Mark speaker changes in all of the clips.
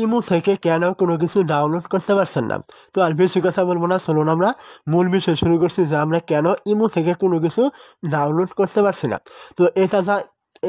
Speaker 1: Imo থেকে কেন কোনো কিছু ডাউনলোড করতে পারছেন না। তো আর বেশি কথা বলবো না, চলুন আমরা মূল বিষয় শুরু করছি যে আমরা কেন ইমো থেকে কোনো কিছু ডাউনলোড করতে পারছি না। তো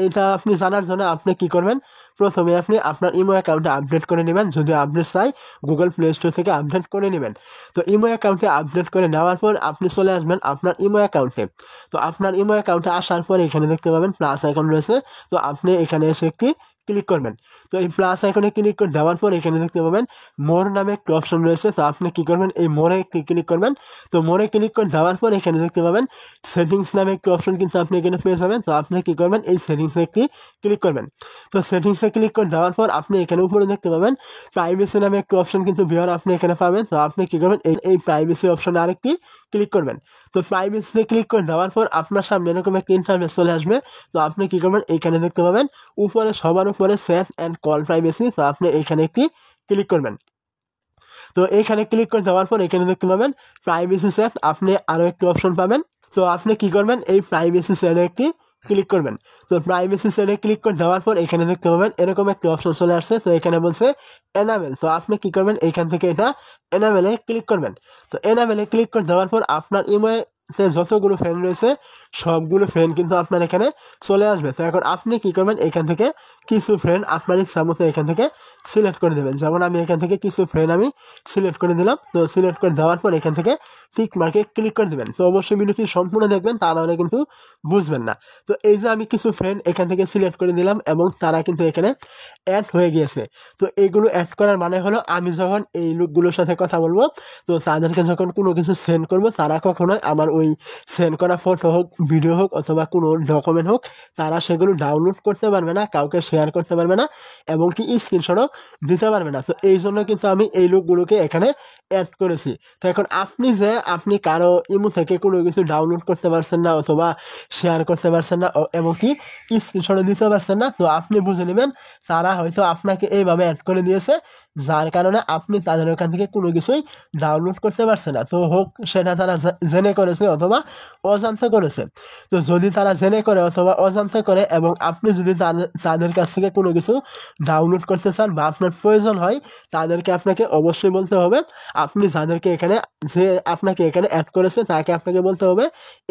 Speaker 1: এটা আপনি জানার জন্য আপনি কি করবেন, প্রথমে আপনি আপনার ইমো অ্যাকাউন্টে আপডেট করে নেবেন। যদি আপনি চাই গুগল প্লে স্টোর থেকে আপডেট করে নেবেন। তো ইমো অ্যাকাউন্টে আপডেট করে নেওয়ার পর আপনি চলে আসবেন আপনার ইমো অ্যাকাউন্টে। তো আপনার ইমো অ্যাকাউন্টে আসার পর এখানে দেখতে পাবেন প্লাস আইকন রয়েছে। তো আপনি এখানে এসে একটি ক্লিক করবেন। তো এই প্লাস আইকনে ক্লিক করে দেওয়ার পর এখানে দেখতে পাবেন মোর নামে একটি অপশন রয়েছে। তো আপনি কি করবেন, এই মোরে ক্লিক করবেন। তো মোরে ক্লিক করে দেওয়ার পর এখানে দেখতে পাবেন সেটিংস নামে একটি অপশন কিন্তু আপনি এখানে পেয়ে যাবেন। তো আপনি কি করবেন, এই সেটিংসে একটি ক্লিক করবেন। তো সেটিংসে ক্লিক করে দেওয়ার পর আপনি এখানে উপরে দেখতে পাবেন প্রাইভেসি নামে একটি অপশন কিন্তু বিহার আপনি এখানে পাবেন। তো আপনি কি করবেন, এই প্রাইভেসি অপশনে আরেকটি ক্লিক করবেন। তো প্রাইভেসিতে ক্লিক করে দেওয়ার পর আপনার সামনে এরকম একটা ইন্টারফেস চলে আসবে। তো আপনি কি করবেন, এইখানে দেখতে পাবেন উপরে সবার উপরে সেভ অ্যান্ড কল প্রাইভেসি। তো আপনি এখানে একটি ক্লিক করবেন। তো এইখানে ক্লিক করে দেওয়ার পর এখানে দেখতে পাবেন প্রাইভেসি সেভ, আপনি আরও একটি অপশন পাবেন। তো আপনি কি করবেন, এই প্রাইভেসি সেভে একটি ক্লিক করবেন। তো প্রাইভেসি সেভে ক্লিক করে দেওয়ার পর এখানে দেখতে পাবেন এরকম একটি অপশন চলে আসছে। তো এখানে বলছে এনাবেল। তো আপনি কি করবেন, এইখান থেকে এটা এনাবেলে ক্লিক করবেন। তো এনাবেলে ক্লিক করে দেওয়ার পর আপনার ইমেতে যতগুলো ফ্রেন্ড রয়েছে সবগুলো ফ্রেন্ড কিন্তু আপনার এখানে চলে আসবে। তো এখন আপনি কি করবেন, এখান থেকে কিছু ফ্রেন্ড আপনার ইচ্ছা মতো এখান থেকে সিলেক্ট করে দেবেন। যেমন আমি এখান থেকে কিছু ফ্রেন্ড আমি সিলেক্ট করে দিলাম। তো সিলেক্ট করে দেওয়ার পর এখান থেকে টিক মার্কে ক্লিক করে দেবেন। তো অবশ্যই ভিডিওটি সম্পূর্ণ দেখবেন, তা নাহলে কিন্তু বুঝবেন না। তো এই যে আমি কিছু ফ্রেন্ড এখান থেকে সিলেক্ট করে দিলাম এবং তারা কিন্তু এখানে অ্যাড হয়ে গিয়েছে। তো এইগুলো অ্যাড করার মানে হলো আমি যখন এই লোকগুলোর সাথে কথা বলবো, তো তাদেরকে যখন কোনো কিছু সেন্ড করব, তারা কখনোই আমার ওই সেন্ড করা ফটো হোক, ভিডিও হোক অথবা কোনো ডকুমেন্ট হোক, তারা সেগুলো ডাউনলোড করতে পারবে না, কাউকে শেয়ার করতে পারবে না এবং কি স্ক্রিনশটও দিতে পারবে না। তো এই জন্য কিন্তু আমি এই লোকগুলোকে এখানে অ্যাড করেছি। তো এখন আপনি কারো ইমো থেকে কোনো কিছু ডাউনলোড করতে পারছেন না অথবা শেয়ার করতে পারছেন না এবং কি স্ক্রিনশটও দিতে পারছেন না, তো আপনি বুঝে নেবেন তারা হয়তো আপনাকে এইভাবে অ্যাড করে দিয়েছে, যার কারণে আপনি তাদের ওখান থেকে কোনো কিছুই ডাউনলোড করতে পারছেন না। তো হোক সেটা তারা জেনে করেছে অথবা অজান্তে করেছে। তো যদি তারা জেনে করে অথবা অজান্তে করে এবং আপনি যদি তাদের কাছ থেকে কোনো কিছু ডাউনলোড করতে চান বা আপনার প্রয়োজন হয়, তাদেরকে আপনাকে অবশ্যই বলতে হবে, আপনি যাদেরকে এখানে যে আপনাকে এখানে অ্যাড করেছে তাকে আপনাকে বলতে হবে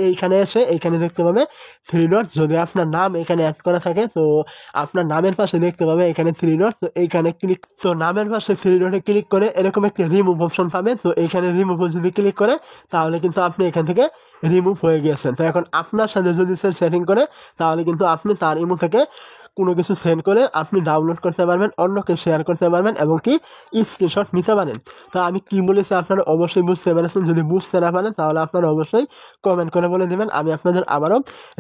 Speaker 1: এইখানে এসে এইখানে দেখতে পাবে 3 ডট। যদি আপনার নাম এখানে অ্যাড করা থাকে তো আপনার নামের পাশে দেখতে পাবে এখানে 3 ডট। তো এইখানে ক্লিক, তো নামের পাশে 3 ডটে ক্লিক করে এরকম একটি রিমুভ অপশন পাবে। তো এইখানে রিমুভ যদি ক্লিক করে তাহলে কিন্তু আপনি এখান থেকে রিমুভ হয়ে গিয়েছেন। তো এখন আপনার সাথে যদি সে সেটিং করে তাহলে কিন্তু আপনি তার ইমো থেকে কোনো কিছু সেন্ড করে আপনি ডাউনলোড করতে পারবেন, অন্যকে শেয়ার করতে পারবেন এবং কি স্ক্রিনশট নিতে পারেন। তো আমি কি বলেছি আপনারা অবশ্যই বুঝতে পেরেছেন। যদি বুঝতে না পারেন তাহলে আপনারা অবশ্যই কমেন্ট করে বলে দেবেন, আমি আপনাদের আবারও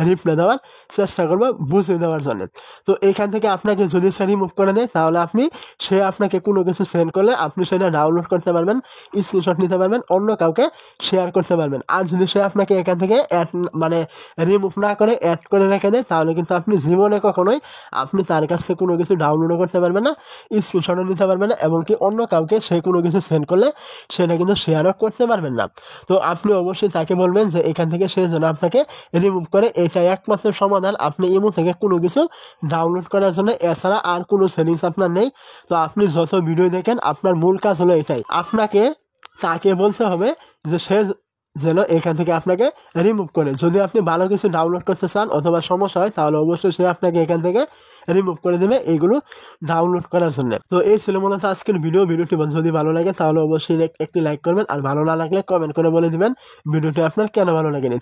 Speaker 1: রিপ্লাই দেওয়ার চেষ্টা করব বুঝিয়ে দেওয়ার জন্য। তো এখান থেকে আপনাকে যদি সে রিমুভ করে দেয় তাহলে সে আপনাকে কোনো কিছু সেন্ড করলে আপনি সেটা ডাউনলোড করতে পারবেন, স্ক্রিনশট নিতে পারবেন, অন্য কাউকে শেয়ার করতে পারবেন। আর যদি সে আপনাকে এখান থেকে রিমুভ না করে অ্যাড করে রেখে দেয় তাহলে কিন্তু আপনি জীবনে কখনোই আপনি তার কাছ থেকে কোনো কিছু ডাউনলোডও করতে পারবেন না, স্ক্রিনশটও নিতে পারবেন না এবং কি অন্য কাউকে সে কোনো কিছু সেন্ড করলে সেটা কিন্তু শেয়ারও করতে পারবেন না। তো আপনি অবশ্যই তাকে বলবেন যে এখান থেকে সে যেন আপনাকে রিমুভ করে। এটাই একমাত্র সমাধান আপনি ইমো থেকে কোনো কিছু ডাউনলোড করার জন্য, এছাড়া আর কোনো সেটিংস আপনার নেই। তো আপনি যত ভিডিও দেখেন আপনার মূল কাজ হলো এটাই, আপনাকে তাকে বলতে হবে যে সে যেন এখান থেকে আপনাকে রিমুভ করে। যদি আপনি ভালো কিছু ডাউনলোড করতে চান অথবা সমস্যা হয় তাহলে অবশ্যই সে আপনাকে এখান থেকে রিমুভ করে দেবে এইগুলো ডাউনলোড করার জন্য। তো এই ছিল মূলত আজকের ভিডিওটি যদি ভালো লাগে তাহলে অবশ্যই একটি লাইক করবেন, আর ভালো না লাগলে কমেন্ট করে বলে দিবেন ভিডিওটি আপনার কেন ভালো লাগেনি।